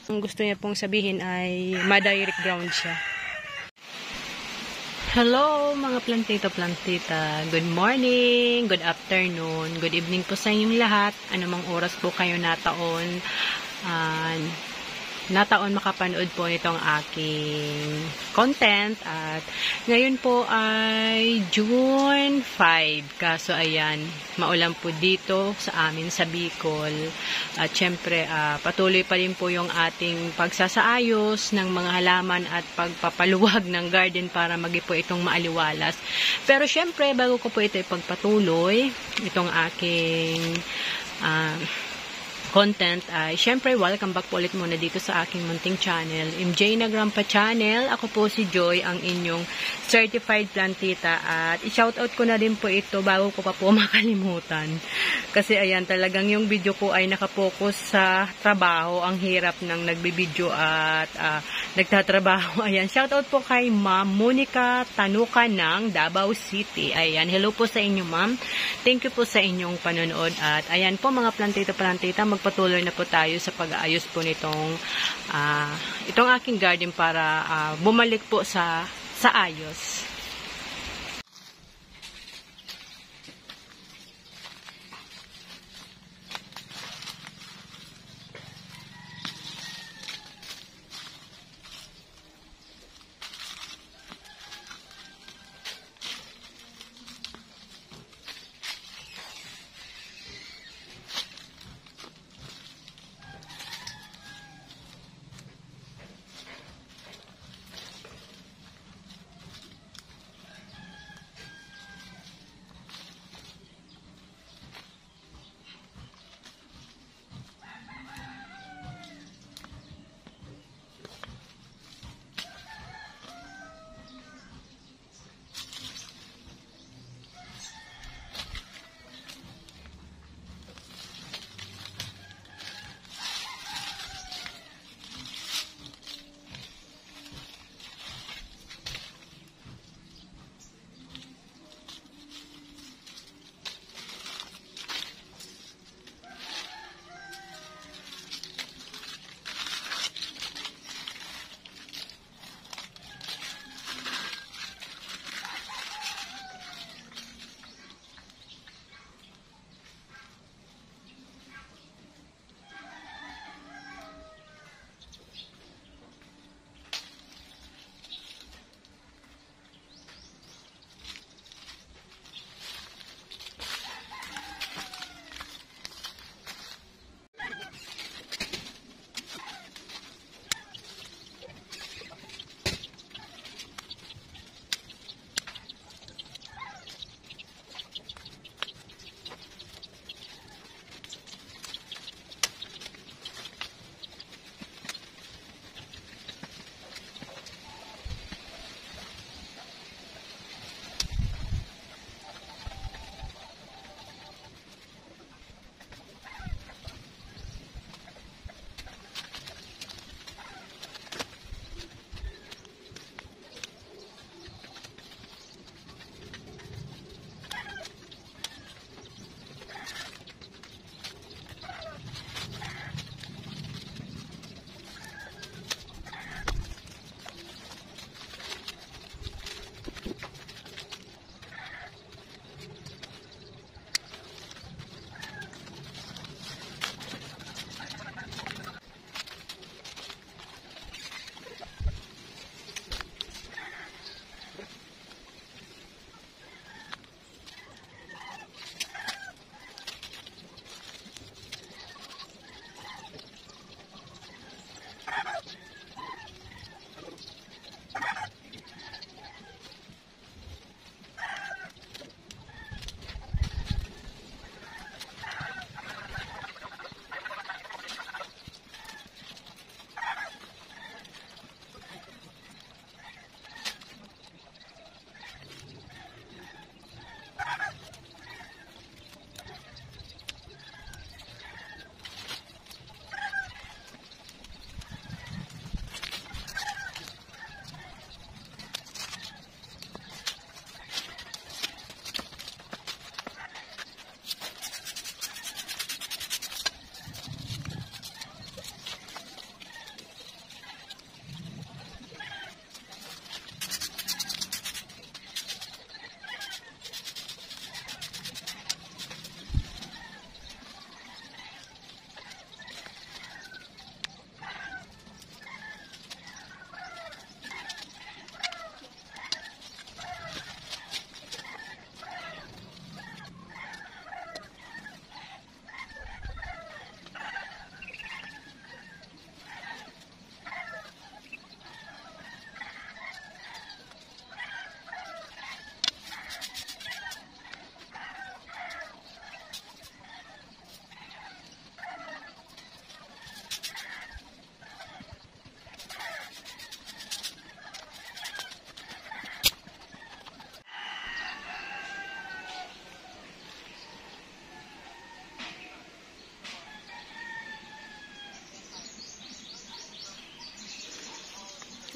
Ang gusto niya pong sabihin ay ma-direct ground siya. Hello mga plantita. Good morning, good afternoon, good evening po sa inyong lahat. Anumang oras po kayo nataon makapanood po nitong aking content. At ngayon po ay June 5. Kaso ayan, maulan po dito sa amin sa Bicol. At syempre, patuloy pa rin po yung ating pagsasaayos ng mga halaman at pagpapaluwag ng garden para magi po itong maaliwalas. Pero syempre, bago ko po ito ipagpatuloy, itong aking content ay syempre welcome back po ulit muna dito sa aking munting channel, MJ na Grandpa Channel. Ako po si Joy, ang inyong certified plantita, at i-shoutout ko na din po ito bago ko pa po makalimutan. Kasi ayan, talagang yung video ko ay nakapokus sa trabaho. Ang hirap ng nagbibideo at nagtatrabaho. Ayan, shoutout po kay Ma'am Monica Tanuka ng Davao City. Ayan, hello po sa inyo ma'am. Thank you po sa inyong panonood. At ayan po mga plantita, magpatuloy na po tayo sa pag-aayos po nitong itong aking garden para bumalik po sa ayos.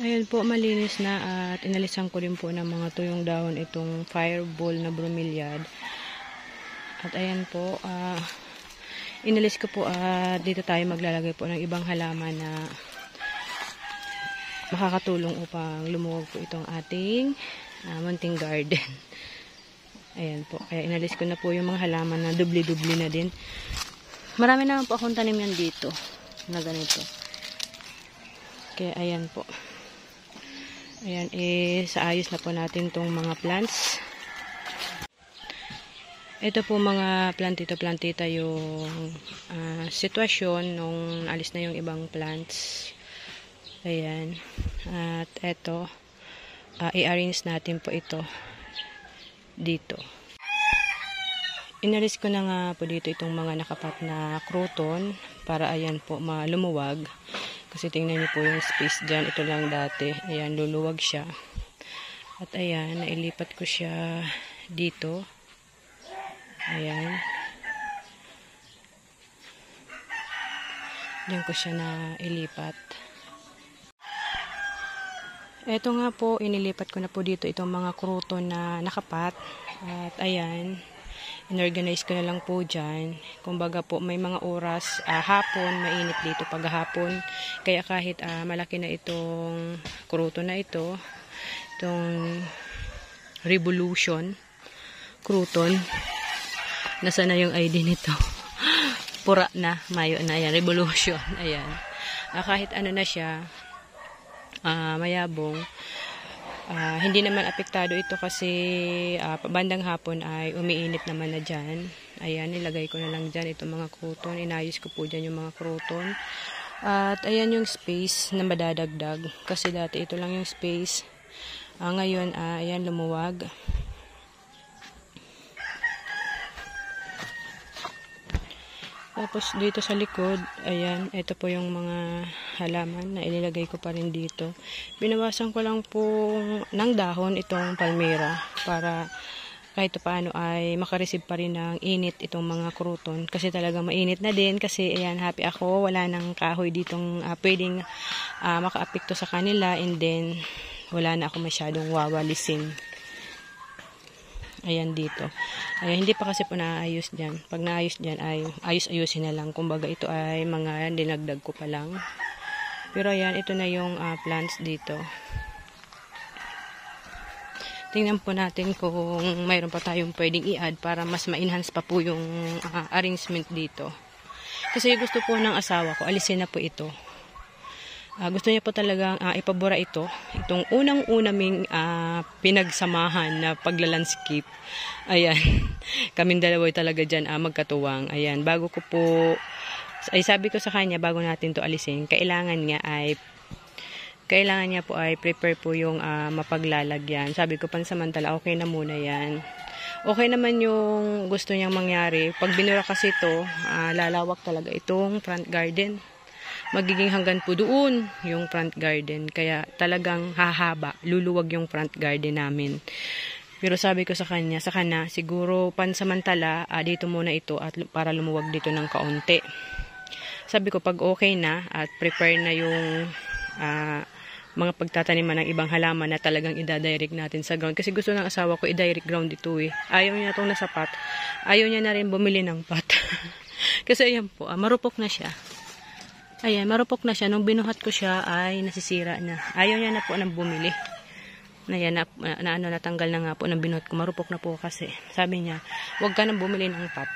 Ayan po, malinis na at inalisan ko rin po ng mga tuyong dahon itong fireball na bromeliad. At ayan po, inalis ko po at dito tayo maglalagay po ng ibang halaman na makakatulong upang lumuwag po itong ating munting garden. Ayan po, kaya inalis ko na po yung mga halaman na dubli-dubli na din. Marami naman po akong tanim yan dito na ganito. Kaya ayan po. Ayan, sa ayos na po natin tong mga plants. Ito po mga plantita yung sitwasyon nung alis na yung ibang plants. Ayan. At ito, i-arrange natin po ito dito. Inalis ko na nga po dito itong mga nakapat na crouton para ayan po malumuwag. Kasi tingnan niyo po yung space dyan. Ito lang dati. Ayan, luluwag siya. At ayan, nailipat ko siya dito. Ayan. Diyan ko siya nailipat. Ito nga po, inilipat ko na po dito itong mga crouton na nakapat. At ayan, inorganize ko na lang po dyan. Kumbaga po, may mga oras, hapon, mainit dito paghapon. Kaya kahit malaki na itong crouton na ito, itong Revolution crouton, nasa na yung ID nito? Pura na, mayo na, ayan, Revolution, ayan. Kahit ano na siya, mayabong, hindi naman apektado ito kasi bandang hapon ay umiinit naman na dyan. Ayan, nilagay ko na lang dyan itong mga crouton. Inayos ko po dyan yung mga crouton. At ayan yung space na madadagdag. Kasi dati ito lang yung space. Ngayon, ayan, lumuwag. Tapos dito sa likod, ayan, ito po yung mga halaman na ilagay ko pa rin dito. Binawasan ko lang po ng dahon itong palmera para kahit paano ay makareceive pa rin ng init itong mga crouton. Kasi talaga mainit na din kasi ayan, happy ako. Wala nang kahoy ditong pwedeng makaapekto sa kanila, and then wala na ako masyadong wawalisin. Ayan dito. Ayan, hindi pa kasi po naayos dyan. Pag naayos dyan ay ayos-ayusin na lang. Kumbaga ito ay mga dinagdag ko pa lang. Pero ayan, ito na yung plants dito. Tingnan po natin kung mayroon pa tayong pwedeng i-add para mas ma-enhance pa po yung arrangement dito. Kasi gusto po ng asawa ko, alisin na po ito. Gusto niya po talagang ipabura ito. Itong unang-unaming pinagsamahan na paglalandscape. Ayan. Kaming dalawa talaga dyan magkatuwang. Ayan. Bago ko po, ay sabi ko sa kanya, bago natin to alisin, kailangan niya po ay prepare po yung mapaglalagyan. Sabi ko pansamantala, okay na muna yan. Okay naman yung gusto niyang mangyari. Pag binura kasi ito, lalawak talaga itong front garden. Magiging hanggang po doon yung front garden. Kaya talagang hahaba, luluwag yung front garden namin. Pero sabi ko sa kanya, siguro pansamantala, dito muna ito at para lumuwag dito ng kaunti. Sabi ko pag okay na at prepare na yung mga pagtataniman ng ibang halaman na talagang i-direct natin sa ground. Kasi gusto ng asawa ko i-direct ground ito eh. Ayaw niya itong nasa pot. Ayaw niya na rin bumili ng pot. Kasi ayan po, marupok na siya. Ayan, marupok na siya. Nung binuhat ko siya ay nasisira na. Ayaw niya na po nang bumili. Ayan, natanggal na nga po nang binuhat ko. Marupok na po kasi. Sabi niya, huwag ka nang bumili ng pot.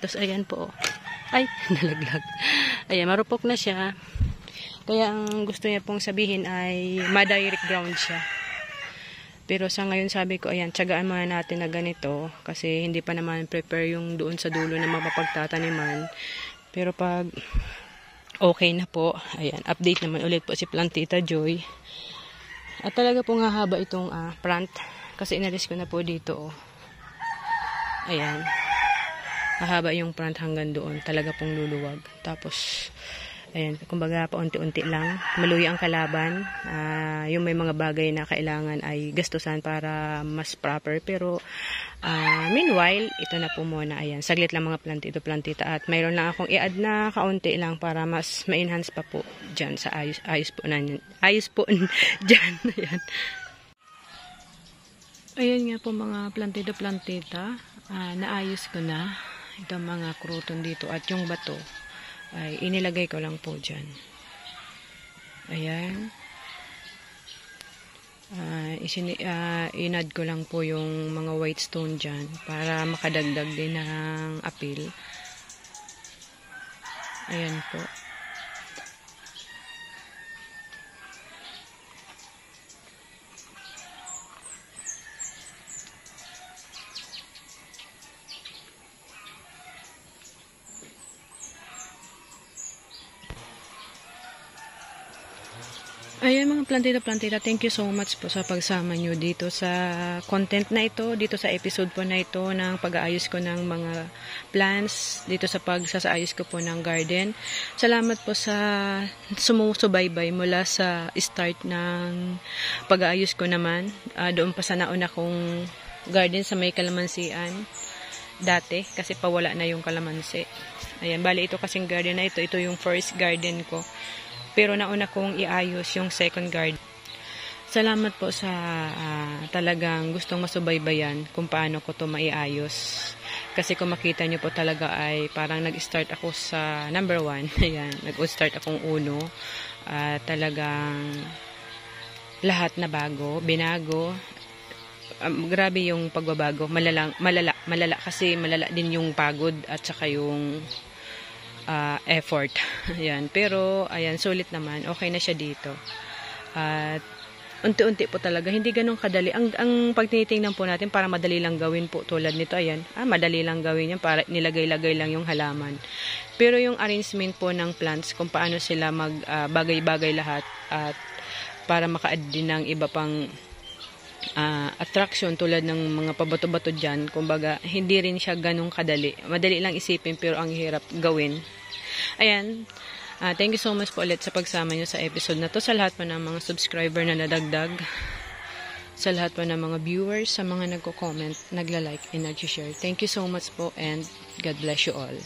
Tapos ayan po. Ay, nalaglag. Ayan, marupok na siya. Kaya ang gusto niya pong sabihin ay ma-direct ground siya. Pero sa ngayon sabi ko, ayan, tiyagaan muna natin na ganito. Kasi hindi pa naman prepare yung doon sa dulo na mapapagtataniman. Pero pag okay na po, ayan, update naman ulit po si Plantita Joy. At talaga pong hahaba itong plant. Kasi inalis ko na po dito. Ayan. Hahaba yung plant hanggang doon. Talaga pong luluwag. Tapos, Ayan, kumbaga paunti-unti lang. Maluya ang kalaban. Yung may mga bagay na kailangan ay gastusan para mas proper. Pero meanwhile, ito na po muna. Ayan, saglit lang mga plantita. At mayroon lang akong i-add na kaunti lang para mas ma-enhance pa po dyan sa ayos po na yan. Ayos po dyan. Ayan. Ayan nga po mga plantita. Naayos ko na. Ito mga kruton dito. At yung bato ay inilagay ko lang po dyan. Ayan. Inad ko lang po yung mga white stone dyan para makadagdag din ng appeal. Ayan po. Ayan mga plantita, thank you so much po sa pagsama nyo dito sa content na ito, dito sa episode po na ito ng pag-aayos ko ng mga plants, dito sa pagsasaayos ko po ng garden. Salamat po sa sumusubaybay mula sa start ng pag-aayos ko naman. Doon pa sa nauna kong garden sa may kalamansian dati kasi pawala na yung kalamansi. Ayan, bali ito kasing garden na ito yung first garden ko. Pero nauna kong iayos yung second garden. Salamat po sa talagang gustong masubaybayan kung paano ko to maiayos. Kasi kung makita nyo po talaga ay parang nag-start ako sa number 1. Ayan, nag-start akong uno. Talagang lahat na bago, binago. Grabe yung pagbabago. Malala kasi malala din yung pagod at saka yung effort. Ayan. Pero, ayan, sulit naman. Okay na siya dito. At, unti-unti po talaga. Hindi ganun kadali. Ang pagtinitingnan po natin, para madali lang gawin po tulad nito. Ayan. Madali lang gawin yan. Para nilagay-lagay lang yung halaman. Pero yung arrangement po ng plants, kung paano sila magbagay-bagay lahat. At, para maka-add din ng iba pang attraction tulad ng mga pabato-bato dyan. Kumbaga, hindi rin siya ganun kadali. Madali lang isipin pero ang hirap gawin. Ayan. Thank you so much po ulit sa pagsama nyo sa episode na to. Sa lahat po ng mga subscriber na nadagdag. Sa lahat po ng mga viewers, sa mga nagko-comment, nagla-like and nag-share. Thank you so much po and God bless you all.